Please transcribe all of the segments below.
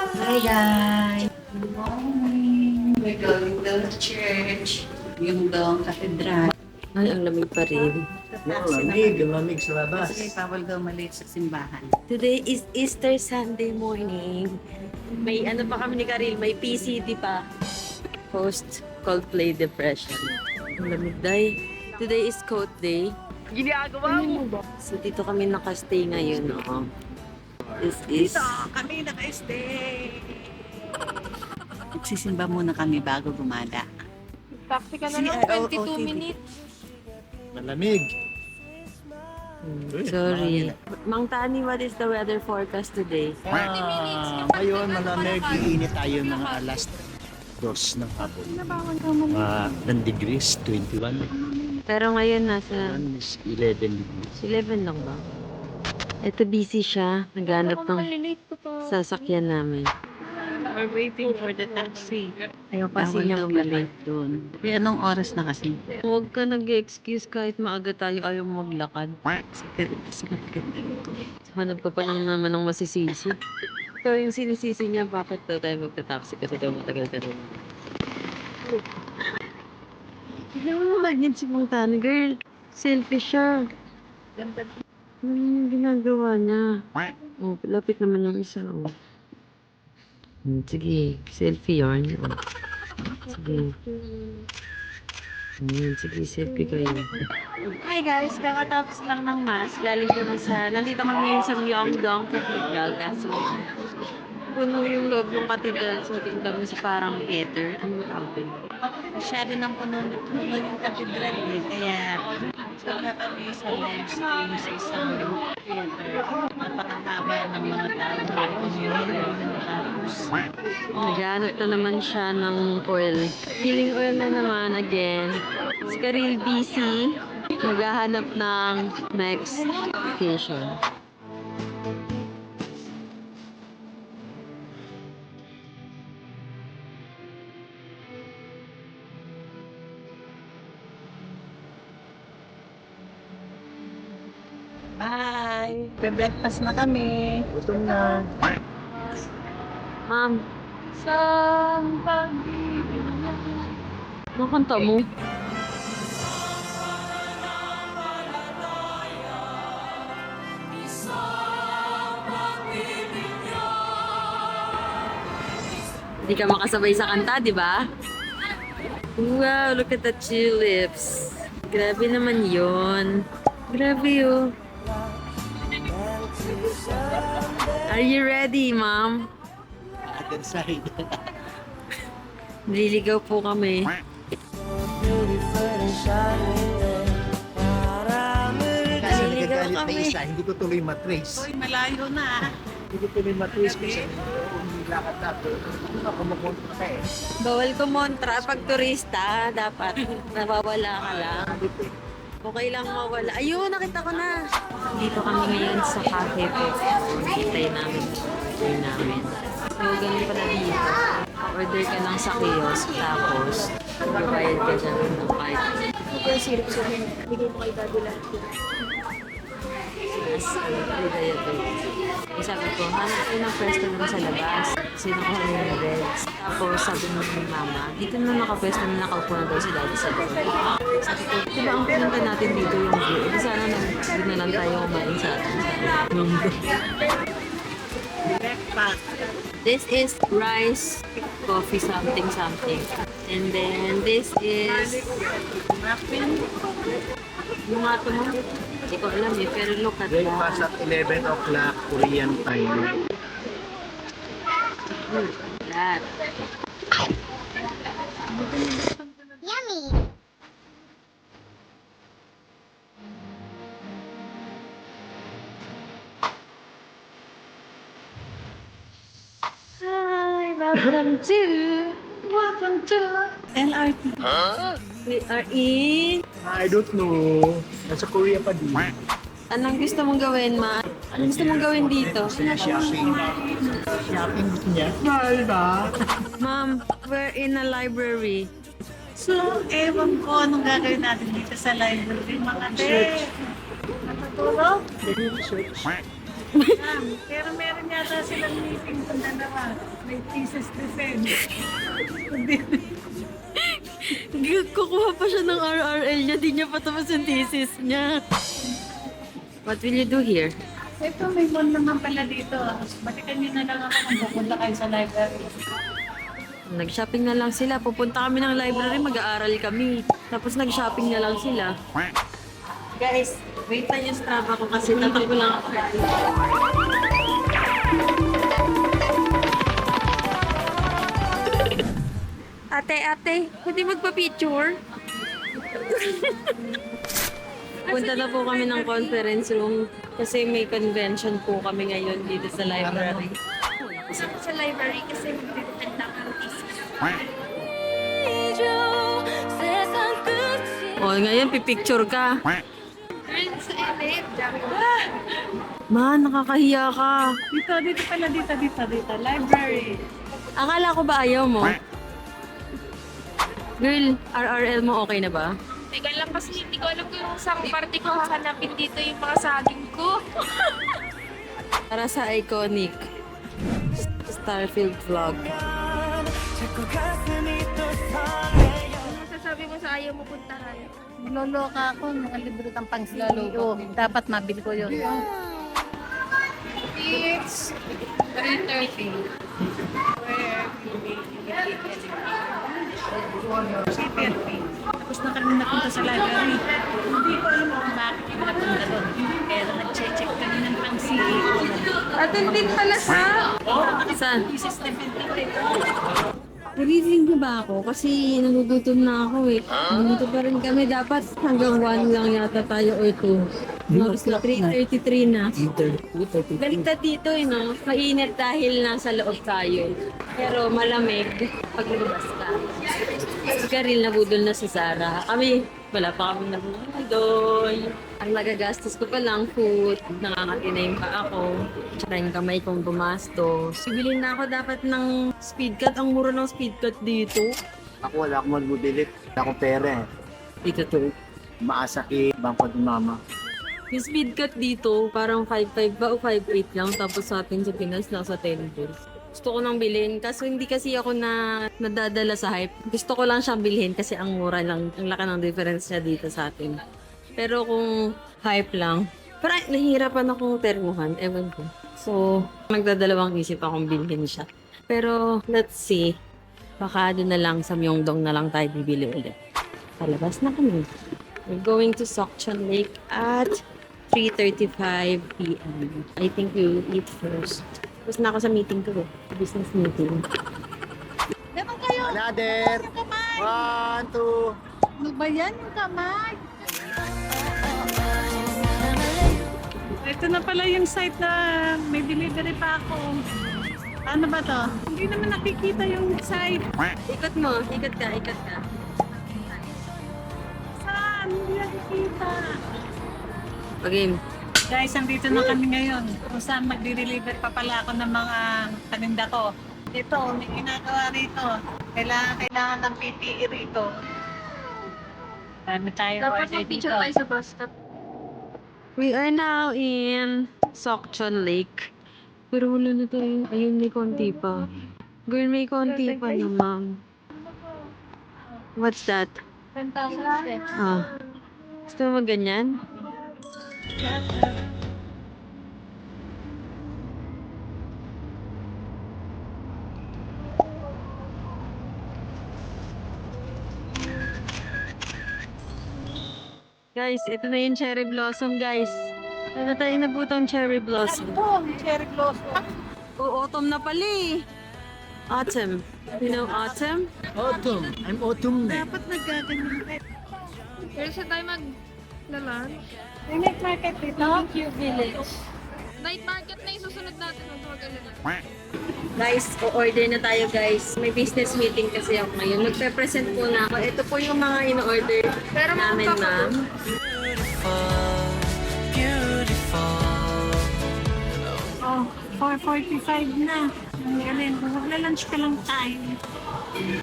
Hi guys! Good morning! We're going to the church. Yung Dong Cathedral. Ay, ang lamig pa rin. Lamig sa labas. Kasi bawal daw maliit sa simbahan. Today is Easter Sunday morning. May ano pa kami ni Karil, may PCD pa. Post Coldplay Depression. Ang lamig day. Today is coat day. Ginagawa mo ba? So dito kami nakastay ngayon, no? This is... Kami naka-stay! Magsisimba muna kami bago gumala. Taxi ka na lang, 22 minutes. Malamig. Sorry. Mang Tani, what is the weather forecast today? Ngayon malamig, iinit tayo ng alas 2 ng hapon. 1 degrees, 21. Pero ngayon nasa Is 11 degrees. 11 lang ba? Ito busy siya. Naghanap ng Malilate ko pa. sasakyan namin. We're waiting for the taxi. Ayaw kasi Bawal daw niyang gabi. maliit doon. Pero anong oras na kasi? Huwag ka nag-excuse kahit maaga tayo ayaw mo maglakad. Sikat. Hanap ka pa lang naman ng masisisi. Ito yung sinisisi niya, bakit daw tayo magta-taxi kasi daw matagal ka rin. Hindi mo naman yun si Montana, girl. Selfie siya. Ganda. Ano yung ginagawa niya? Oh, lapit naman yung isa, oh. Sige, selfie yarn. Oh. Sige. Sige, selfie kayo. Hi guys, kakatapos lang ng mass. Galing kami nandito kami ngayon sa Myeongdong Cathedral. Kaso, puno yung loob ng cathedral. So, tingin kami sa parang theater. Ano tawag? Masyado ng puno yung katedral eh. Kaya saka kami sa live stream sa isang theater. Napakahaba ng mga tao. Tapos Naghanap na naman siya ng oil. Healing oil na naman again. Si Karil busy. Naghahanap ng next vacation. bye! Be-breakfast na kami. Gutom na. Ma'am, Sa pag-ibig niya. ano kanta mo? Hindi ka makasabay sa kanta, di ba? Wow, look at the tulips. Grabe naman yon. Grabe yun. Are you ready, ma'am? Other side. Nililigaw po kami. Kasi Naliligaw nagagalit na kami. isa, hindi ko tuloy matrace. Uy, malayo na. Hindi ko tuloy matrace kung saan yung lakad na. Ano, kumukunta ka eh. Bawal kumontra pag turista. Dapat nawawala ka lang. Okay lang mawala. Ayun, nakita ko na. Dito kami ngayon sa cafe po. Hintay namin. Order namin. So, ganun pala dito. Order ka lang sa kiosk. Tapos, magbabayad ka dyan ng card. Super syrup sa akin. Bigay mo kay Daddy lahat yun. Mas, ligaya to. Eh, sabi ko, hanap ko ng pwesto naman sa labas. Sino ko yung reds. Tapos, sabi mo ni mama, dito na nakapwesto na nakaupo na daw si daddy sa loob. Sabi ko, di ba ang pinunta natin dito yung view? Eh, di sana doon na lang tayo kumain sa atin. Breakfast. This is rice, coffee, something. And then, this is... Muffin. Yung nga ito mo? Hindi ko alam eh, pero look at Breakfast that. at 11 o'clock Korean time. Look at that. Hi, welcome to LRT. We are in... I don't know. Nasa Korea pa din. Anong gusto mong gawin, ma? Anong gusto mong gawin dito? Shopping. Shopping gusto niya. Mahal ba? Ma'am, we're in a library. So, ewan ko anong gagawin natin dito sa library, mga te. Natutulog? Research. Pero meron yata silang meeting kung dalawa. May thesis defense. Kukuha pa siya ng RRL niya, di niya pa tapos yung thesis niya. What will you do here? Ito, may mall naman pala dito. Balikan nyo na lang ako kung pupunta kayo sa library. Nag-shopping na lang sila. Pupunta kami ng library, mag-aaral kami. Tapos nag-shopping na lang sila. Guys, wait lang yung Strava ko kasi tatakbo lang ako. Ate, pwede magpa-picture? Punta na po kami ng conference room kasi may convention po kami ngayon dito sa library. Gusto ko sa library kasi mag-defend lang ang thesis. O, ngayon pipicture ka. Girl, sa edit. Man, nakakahiya ka. Dito pala, dito. Library. Akala ko ba ayaw mo? Girl, RRL mo okay na ba? Teka lang kasi hindi ko alam kung saan parte ko hahanapin dito yung mga saging ko. Para sa iconic Starfield vlog. Ano masasabi mo sa ayaw mo puntahan? Niloloka ako, nakalibro ng pang-CEO. Dapat mabili ko yun. It's 3:30. Tapos na kami napunta sa library. Hindi ko alam kung bakit kami napunta doon. Pero nag-check kami ng pang-CEO. Attending pala siya! Saan? Thesis defense. Narinig niyo ba ako? Kasi nagugutom na ako eh. Nandito pa rin kami. Dapat hanggang 1 lang yata tayo or 2. Tapos na 3:33 na. Baliktad dito eh, no? Mainit dahil nasa loob tayo. Pero malamig pag lumabas ka. Garil na budol na si Sarah. Kami, wala pa kami doon. Ang nagagastos ko pa lang food. Nakakatinay pa ako. Tsaka yung kamay kong gumastos. Sibilin na ako dapat ng speed cut. Ang mura ng speed cut dito. Ako wala akong magbudilit. Wala akong pera eh. Dito to. Maasaki, bangkod ni mama. Yung speed cut dito, parang 5.5 ba o 5.8 lang. Tapos sa atin sa Pinas, nasa 10 pesos. Gusto ko nang bilhin. Kaso hindi kasi ako nadadala sa hype. Gusto ko lang siyang bilhin kasi ang mura lang. Ang laki ng difference niya dito sa atin. Pero kung hype lang, parang nahihirapan akong termuhan. Ewan ko. So, nagdadalawang isip akong bilhin siya. Pero, let's see. Baka doon na lang sa Myeongdong na lang tayo bibili ulit. Palabas na kami. We're going to Sokchon Lake at 3:35 p.m. I think we will eat first. Tapos na ako sa meeting ko. Business meeting. Another! 1, 2. Ano ba yan yung kamay? Ito na pala yung site na may delivery pa ako. Ano ba to? Hindi naman nakikita yung site. Ikot mo. Ikot ka. Saan? Hindi nakikita. Okay. Guys, andito na kami ngayon. Kung saan magdi-deliver pa pala ako ng mga paninda ko. Ito, may ginagawa rito. Kailangan ng PPE rito. Dami tayo Dapat order mag-picture dito. tayo sa bus stop. We are now in Sokchon Lake. Pero wala na tayo. Ayun, may konti pa. Girl, may konti pa naman. What's that? 10,000 steps. Ah. Gusto mo ganyan? Guys, ito na yung cherry blossom, guys. Tayo na po itong cherry blossom. Ito, cherry blossom. Autumn na pala eh. Autumn. You know autumn? Autumn. I'm autumn eh. Dapat naggaganyan rin. Pero saan tayo mag-lunch? May night market dito. Village. Night market na yung susunod natin. Huwag mag-alala. Guys, o-order na tayo guys. May business meeting kasi ako ngayon. Magpe-present po na ako. Ito po yung mga in-order Pero namin, ma'am. Oh, 4:45 na. Ang galing. Magla-lunch ka lang tayo.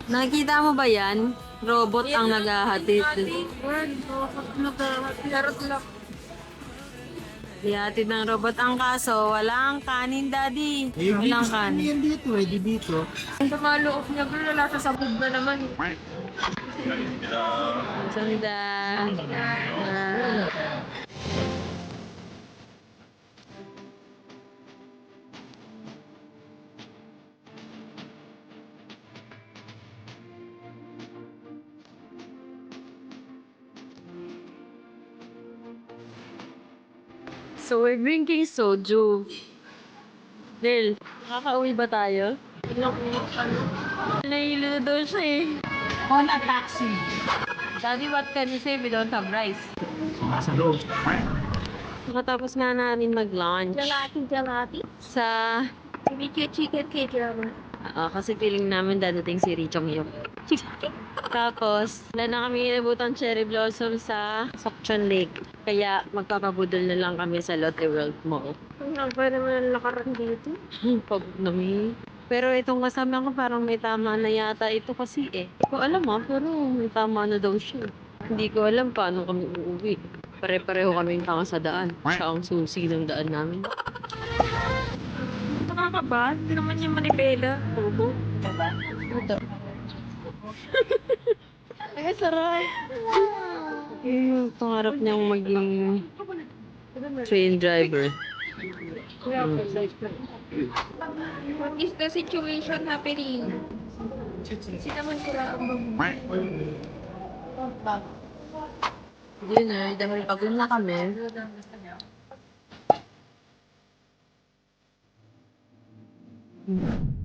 Nakikita mo ba yan? Robot ang naghahatid. Word, charot lang. Lihatid ng robot ang kaso, walang kanin, Daddy. Walang kanin. Yan dito eh, di dito. Sa mga loob niya, pero wala sa sabog na naman. Sanda. So we're drinking soju. Del, nakaka-uwi ba tayo? Nahilo na daw siya eh. On a taxi. Daddy, what can you say? We don't have rice. Sa loob. Nakatapos nga namin mag-lunch Jalati. sa... BBQ chicken K-drama. kasi feeling namin dadating si Richong Yok. Tapos, wala na kami inabutan cherry blossom sa Sokchon Lake. Kaya magpapabudol na lang kami sa Lotte World Mall. Ang ba naman ang lakaran dito? Pagod na mi. Pero itong kasama ko parang may tama na yata ito kasi eh. Hindi ko alam pero may tama na daw siya. Hindi ko alam paano kami uuwi. Pare-pareho kami tanga sa daan. Siya ang susi ng daan namin. Nakakaba? Hindi naman yung manibela. Opo. Diba? Ito. Ay, sarap. Pangarap niyang maging train driver. What is the situation happening? Sinaman ko lang ang Dinner, dahil pagod na kami.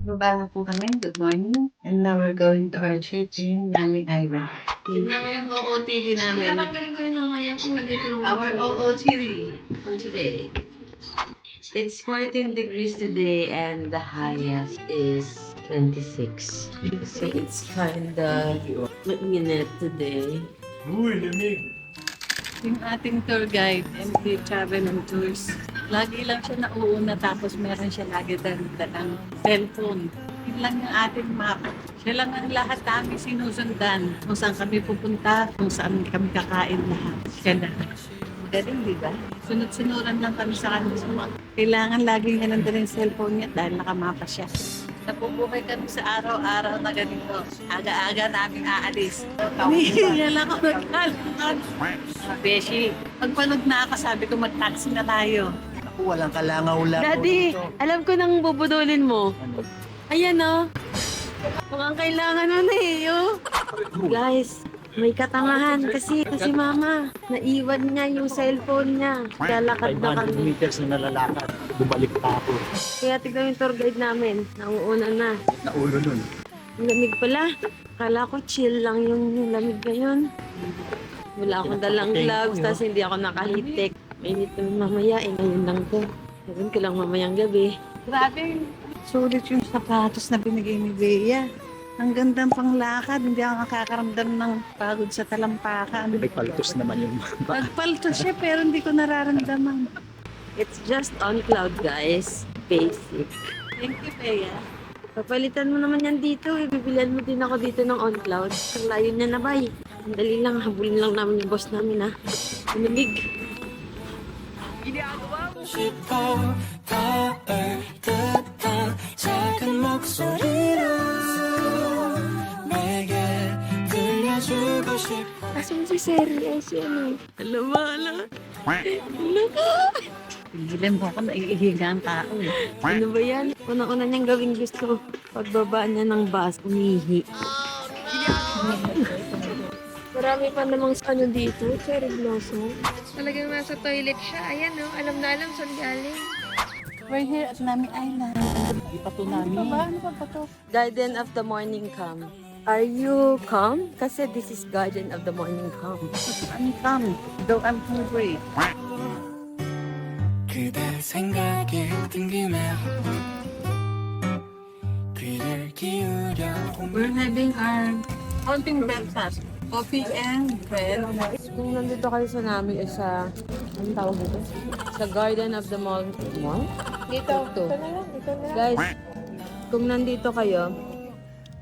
Babago po kami. Good morning. And now we're going to our church in Nami Island. Tingnan mo yung OOTD namin. Our OOTD for today. It's 14 degrees today and the highest is 26. So it's kinda mainit today. Uy, lamig. Yung ating tour guide, MD Travel and Tours, lagi lang siya nauuna tapos meron siya lagi dalang cellphone. Yun lang yung ating map. Siya lang ang lahat namin sinusundan. Kung saan kami pupunta, kung saan kami kakain lahat. Siya lang. Magaling, di ba? Sunod-sunuran lang kami sa kanya. Kailangan lagi niya nandun yung cellphone niya dahil nakamapa siya. Napubuhay kami sa araw-araw na ganito. Aga-aga namin aalis. Hindi lang ako nagkalakad. Beshi, pagpanood na ako, sabi ko mag-taxi na tayo. Ako walang kalangaw-langaw Daddy, dito. alam ko nang bubudulin mo. Ayan o. Mukhang kailangan na eh, yo. Guys, may katangahan kasi mama, naiwan niya yung cellphone niya. Lalakad na 500 kami. meters na nalalakad. Bumalik pa ako. Kaya tignan yung tour guide namin. Nauuna na. Naulo nun. Ang lamig pala. Akala ko chill lang yung lamig ngayon. Wala akong dalang gloves, tapos hindi ako nakahitik. Mainit naman mamaya, ngayon lang to. Gawin ko lang mamayang gabi. Grabe, sulit yung sapatos na binigay ni Bea. Ang gandang panglakad, hindi ako nakakaramdam ng pagod sa talampakan. May paltos naman yung Nagpaltos siya pero hindi ko nararamdaman. It's just on cloud, guys. Basic. Thank you, Bea. Papalitan mo naman yan dito. Bibilian mo din ako dito ng on cloud. Ang layo niya na, bay. Ang dali lang. Habulin lang namin yung boss namin, ha. Malamig. 싶어 닿을 듯한 작은 목소리로 내게 들려주고 싶어 Asan si Seri? Ay, si ano? Alam mo, alam. Pigilan mo ako, naiihiga ang tao. Ano ba yan? Una-una niyang gawing gusto. Pagbaba niya ng bus, umihi. Marami pa namang ano dito, cherry blossom. Talagang nasa toilet siya. Ayan, no? Alam na alam saan galing. We're here at Nami Island. Di pa to Nami. Ano ba to? Garden of the Morning Calm. Are you calm? Kasi this is Garden of the Morning Calm. I'm calm, though I'm hungry. 그대 생각이 tingime 귀를 기울여 We're having our hunting breakfast. Coffee and bread. Kung nandito kayo sa namin, sa, anong tawag dito? Sa Garden of the Mall. Mall? Dito. Ito. Ito na lang. Ito na lang. Guys, kung nandito kayo,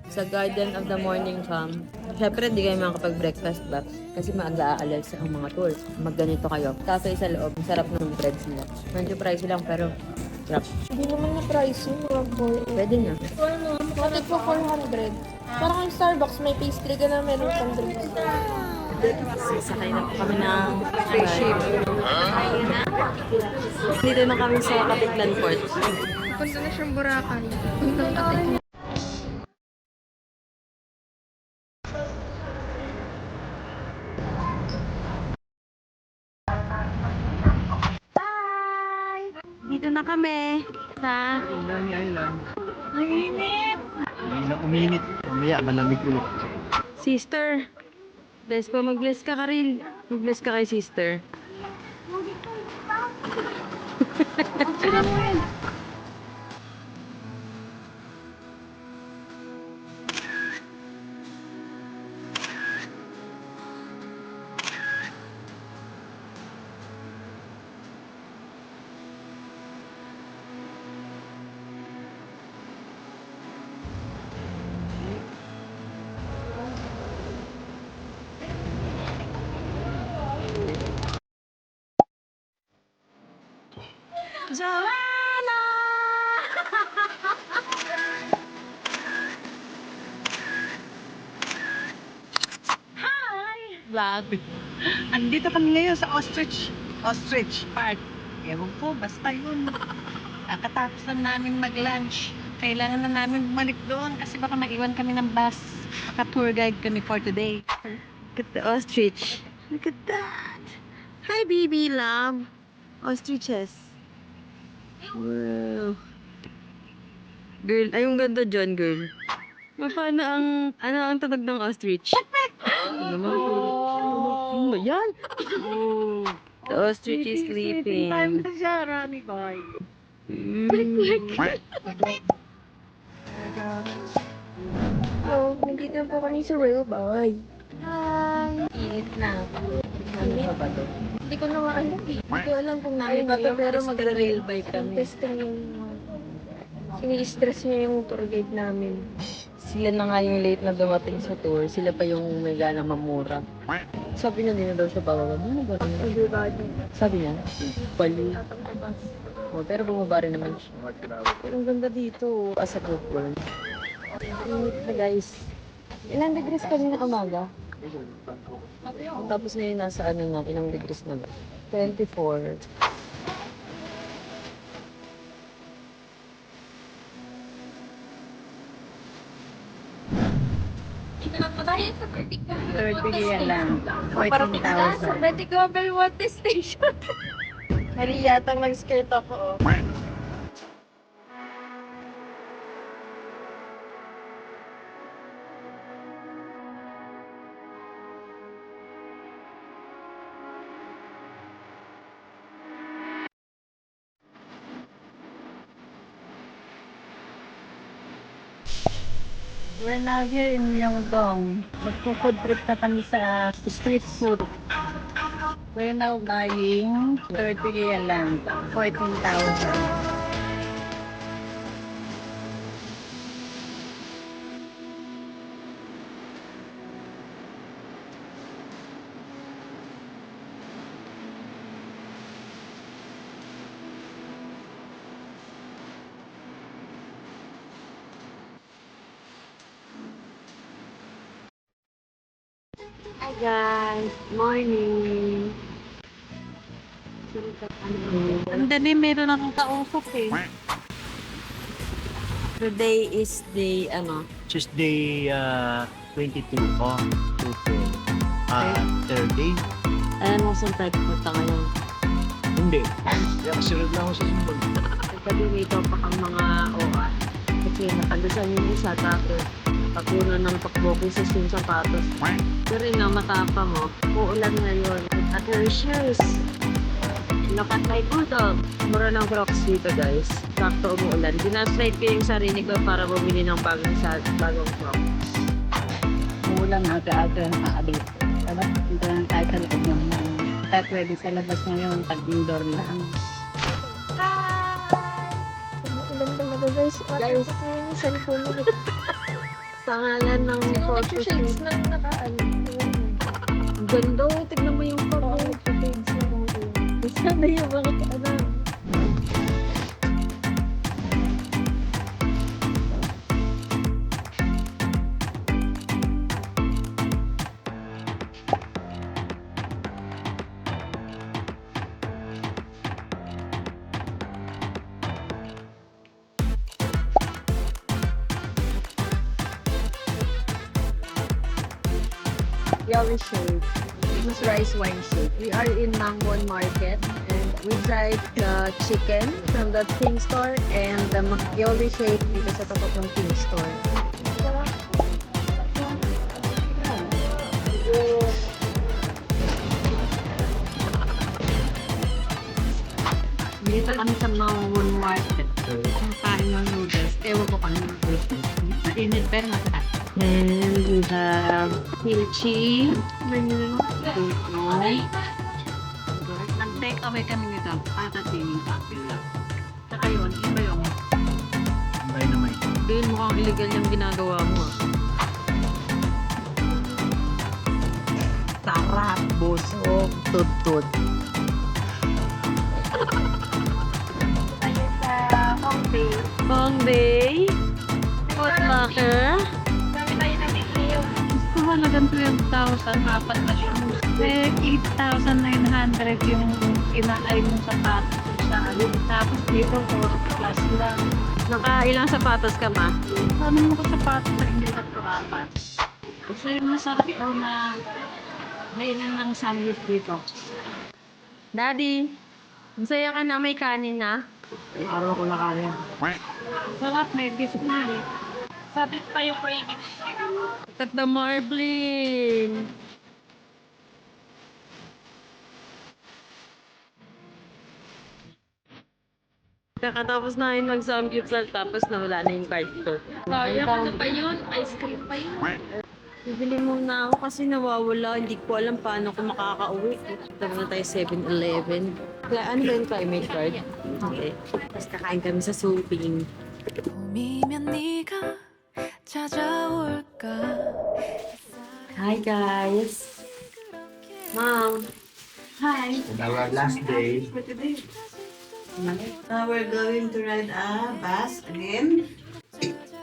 sa Garden of the Morning Calm. Siyempre, hindi kayo makakapag-breakfast ba? Kasi maaga aalis ang mga tours. Magganito kayo. Cafe sa loob. Sarap ng breads nila. Medyo pricey lang, pero sarap. Hindi naman na price yun, mga 4. Pwede na. Bakit po 400? Parang yung Starbucks, may pastry ka na meron kang drinks. Sasakay na po kami ng cruise ship. Dito na kami sa Caticlan Port. Punta na siyang Boracay. Puntang Katik. Dito na kami sa Uminit. Mamaya, malamig ulit. Sister. Bless po, mag-bless ka, Karil. Mag-bless ka kay sister. Joanna! Vlog. Andito kami ngayon sa Ostrich Park. Ewan ko, basta yun. Kakatapos lang namin mag-lunch. Kailangan na namin bumalik doon kasi baka maiwan kami ng bus. Maka-tour guide kami for today. Look at the ostrich. Look at that. Hi, baby love. Ostriches. Wow. Girl, ay yung ganda dyan, girl. Paano ang tunog ng ostrich? Ano naman? Ano yan? The ostrich is sleeping. Time na siya, Rani Boy. So, nandito na po kami sa Rail Boy. Hi! Init na. Ano pa ba to? Hindi ko na alam. Hindi ko alam kung namin ba to, pero Magra-rail bike kami. testing yung ini-stress niya yung tour guide namin. Sila na nga yung late na dumating sa tour. Sila pa yung may gana mamura. Sabi niya, hindi na daw siya bababa. Ano ba rin? Everybody. Sabi niya, bali. Oh, pero bumaba rin naman siya. Pero ang ganda dito. As a group girl. Init na guys. Ilang degrees kanina umaga? Tapos ngayon nasa ano na, ilang degrees na ba? 24. Bigyan lang. Sa Betty Global Water Station. Mali yata nag-skirt ako. We're now here in Myeongdong. Magpo-food trip na kami sa street food. We're now buying 30 lang, 14,000. Hi guys! Morning! Ang dali, meron akong kausap eh. Today is day, Tuesday 22 oh, Thursday. ano saan tayo pupunta ngayon? Hindi. Kaya kasunod lang ako sa sumbol. Nagpalilito pa ang mga OA. Kasi nakalusan yung isa, tapos pakunan ng pakbogay sa yung sapatos. Pero na matapa mo, uulan ngayon. At her shoes. Look at my bulldog. Mura ng Crocs dito guys. Sakto umuulan. Dinaslight ko yung sarili ko para bumili ng bagong Crocs. Ulang aga-aga ng aalit. Dapat punta lang tayo sa loob ng tayo pwede sa labas ngayon, tag-indoor lang. Umuulan talaga guys. Guys, yung cellphone mo. Sa ngalan ng photo Shades shoot. ng naka-ano. Ang ganda, oh. Tignan mo yung photo. Sana yung mga ano. Yellow shade. This is rice wine shake. We are in Mangwon Market and we tried the chicken from the King store and the yellow shake dito sa tapat ng King store. Dito kami sa Mangwon Market. Kain ng noodles. Ewan ko kung anong noodles. Mainit pero masarap. And we have kimchi. Nag-take away kami nito. Patating. Saka yun, iba yung Dynamite. Hindi mukhang illegal yung ginagawa mo. sarap. Busog, tut-tut. Tayo sa Hongdae. Hongdae. Footlocker. Dami tayo nabigyan. Gusto ko halagang 12,000. Apat na shoes. Eh, 8,900 yung inaay mong sapatos sa alin. Tapos dito, 4 plus lang. Ilang sapatos ka ma? Ano mo ko sapatos sa hindi na turapan? Gusto yung masarap daw na may ilan ng sandwich dito. Daddy, masaya ka na may kanin na? Araw ko na kaya. Sarap, may gift na eh. Sabi pa yung craving. At the marbling. Kakatapos namin mag-samgyupsal tapos nawala na yung card ko. Sayang, ano pa yun? Ice cream pa yun. Bibili muna ako kasi nawawala. Hindi ko alam paano ko makakauwi. Punta muna tayo 7-Eleven. Ano ba yung climate card? Okay. Tapos kakain kami sa Suping. 봄이면 네가 찾아올까 Hi guys! Mom! Hi! Our last day. Now we're going to ride a bus again.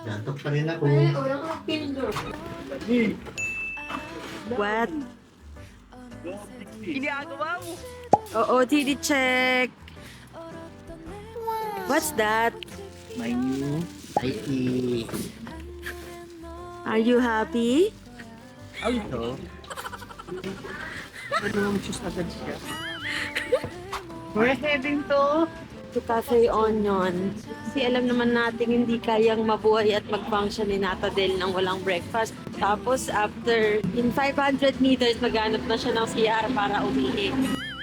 Datok pa rin ako. Wala kang pindor. What? Oo, TD check! What's that? My new Nike. Are you happy? Ito. Ano yung shoes agad siya? We're heading to To Cafe Onion. Kasi alam naman natin hindi kayang mabuhay at mag-function ni Nata Del nang walang breakfast. Tapos after, in 500 meters, maghanap na siya ng CR para umihi.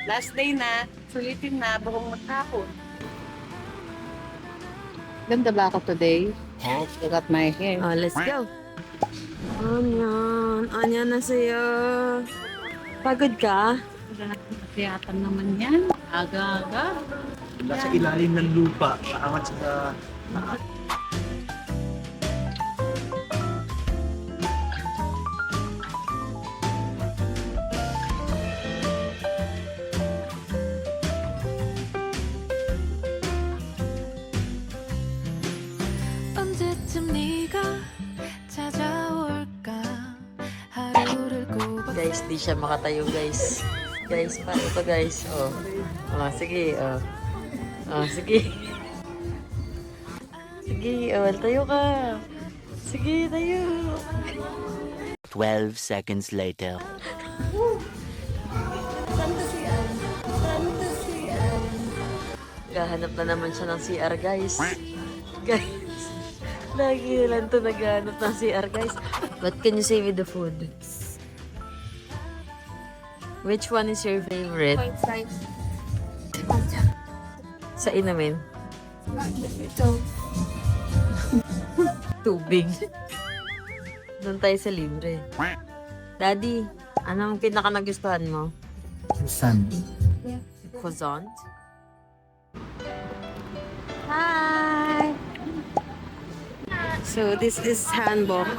last day na. Sulitin na buong maghapon. Ganda ba ako today? Look at my hair. Oh, let's go. Onion. Onion na sa'yo. Pagod ka? Tiyatan naman yan. Aga-aga. Wala sa ilalim ng lupa. Paangat sa... 언제쯤 네가 찾아올까 하루를 꼽아 Guys, di siya makatayo guys. Guys, paano to guys? Oh. Oh, sige. Oh. Oh, sige. Sige, oh, tayo ka. Sige, tayo. 12 seconds later. Gahanap na naman siya ng CR, guys. Guys, lagi na lang to naghahanap ng CR, guys. What can you say with the food? Which one is your favorite? Point size. Sa inamin? Ito. Tubig. Doon tayo sa libre. Daddy, anong pinaka nagustuhan mo? Sun. Croissant? Hi! So, this is hanbok.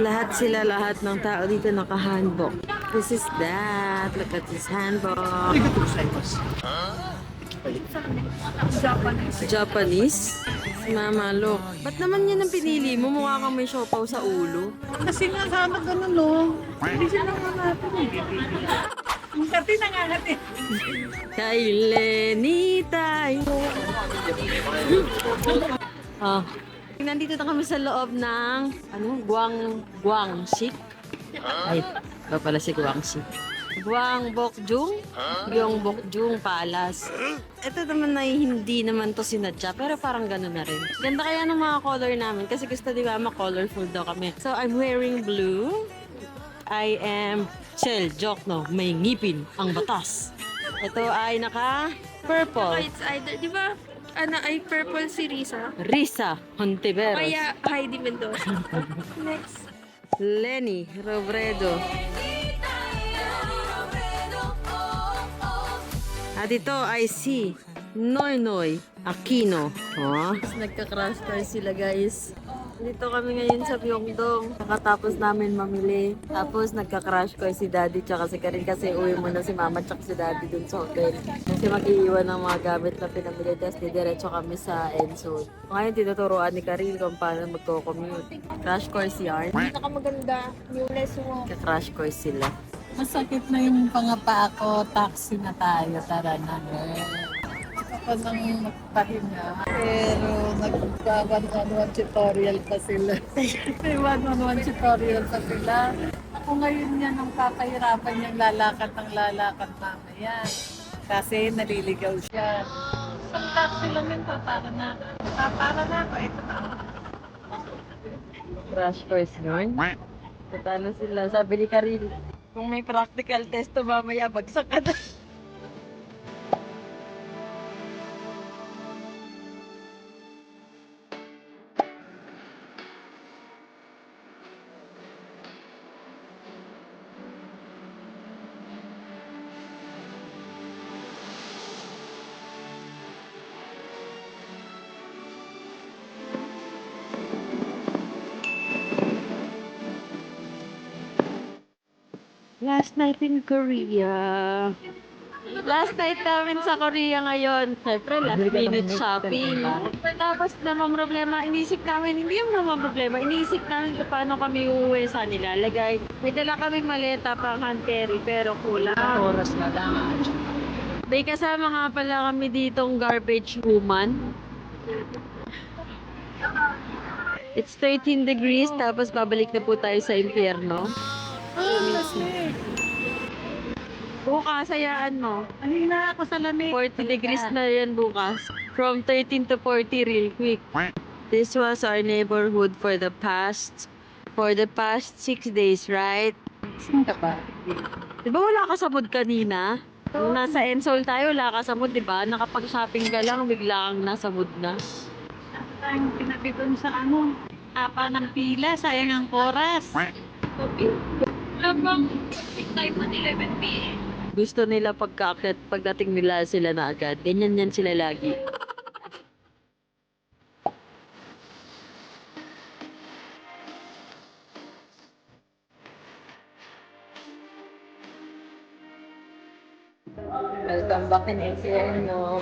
Lahat ng tao dito naka-hanbok. This is that. Look at this hanbok. Japanese? Si Mama, look. Ba't naman yan ang pinili mo? Mukha kang may siopaw sa ulo. Kasi nga sana ganun, no? Hindi siya nangangatin. Ang kati nangangatin. Kay Lenny tayo. Oh. Nandito na kami sa loob ng Guangxi. Ay, ito pala si Guangxi. Gwangbokjung? Gyeongbokjung Palace. Ito naman ay hindi naman to sinadya, pero parang gano'n na rin. Ganda kaya ng mga color namin kasi gusto di ba colorful daw kami. So I'm wearing blue. I am joke no, may ngipin ang batas. Ito ay naka-purple. It's either, di ba, ay purple si Risa? Risa Hontiveros. Kaya Heidi Mendoza. Next. Lenny Robredo. At ito ay si Noynoy Aquino. Oh. Nagka-crash car sila guys. Dito kami ngayon sa Myeongdong. Nakatapos namin mamili. Tapos nagka-crash car si Daddy tsaka si Karin kasi uwi muna si Mama tsaka si Daddy dun sa hotel. Kasi mag-iiwan ng mga gamit na pinamili. Tapos didiretso kami sa Enso. Ngayon tinuturuan ni Karin kung paano magko-commute. Crash course yarn. Nakamaganda. Newless mo. Nagka-crash course sila. Masakit na yung pangapa ako. Taxi na tayo. Tara na. Ako nang magpahinga. Pero nag-1-on-1 tutorial pa sila. May 1-on-1 tutorial pa sila. Ako ngayon yan ang papahirapan niyang lalakad ng lalakad mamaya. Kasi naliligaw siya. Isang taxi lang yun. Para na. Para na ako. Ito na. Crash course yarn. Tatalo sila. Sabi ni Karin, kung may practical test to mamaya, bagsak ka na. Last night in Korea. Last night namin sa Korea ngayon. Siyempre, last minute shopping. Tapos namang problema, inisip namin, hindi yung namang problema, inisip namin kung paano kami uuwi sa nilalagay. May dala kami maleta pang hand carry, pero kulang. Oras na lang. May kasama nga pala kami ditong garbage woman. It's 13 degrees, tapos babalik na po tayo sa impyerno. Bukas, hayaan mo. Ay na ako sa lamig. 40 degrees na yan bukas. From 13 to 40 real quick. This was our neighborhood for the past 6 days, right? Saan ka ba? Di ba wala ka sa mood kanina? Nung nasa Ensol tayo, wala ka sa mood, di ba? Nakapag-shopping ka lang, bigla kang nasa mood na. Ang pinabi doon sa apa ng pila, sayang ang oras. Labang time mo 11 p.m. Gusto nila pagdating nila sila na agad. Ganyan yan sila lagi. Welcome back in Inferno.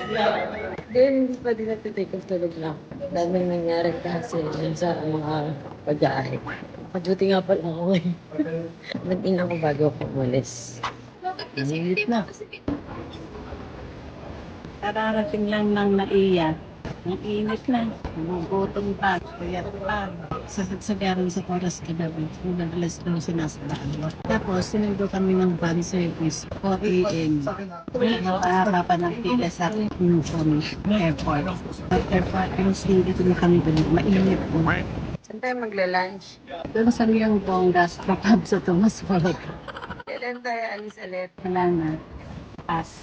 Then, hindi pa din natin-take off tulog lang. Daming nangyari kasi sa mga pag-aay. Nakaduty nga pala ako eh. Nag-in ako bago ako umalis. Init na. Kararating lang ng naiya. Ang init na. Gutom pa. Puyat pa. Sasagsagaran sa oras kagabi. Hanggang alas 12 nasa daan. Tapos, sinundo kami ng van service. 4 a.m. Nakahaba pa ng pila sa uniform airport. After 4 hours, hindi na kami balik. Mainit po. Saan tayo magla-lunch? Doon sa Liyang Bongga sa Pab sa Tomas Moraga. Kailan tayo alis ulit? Wala na. Pass.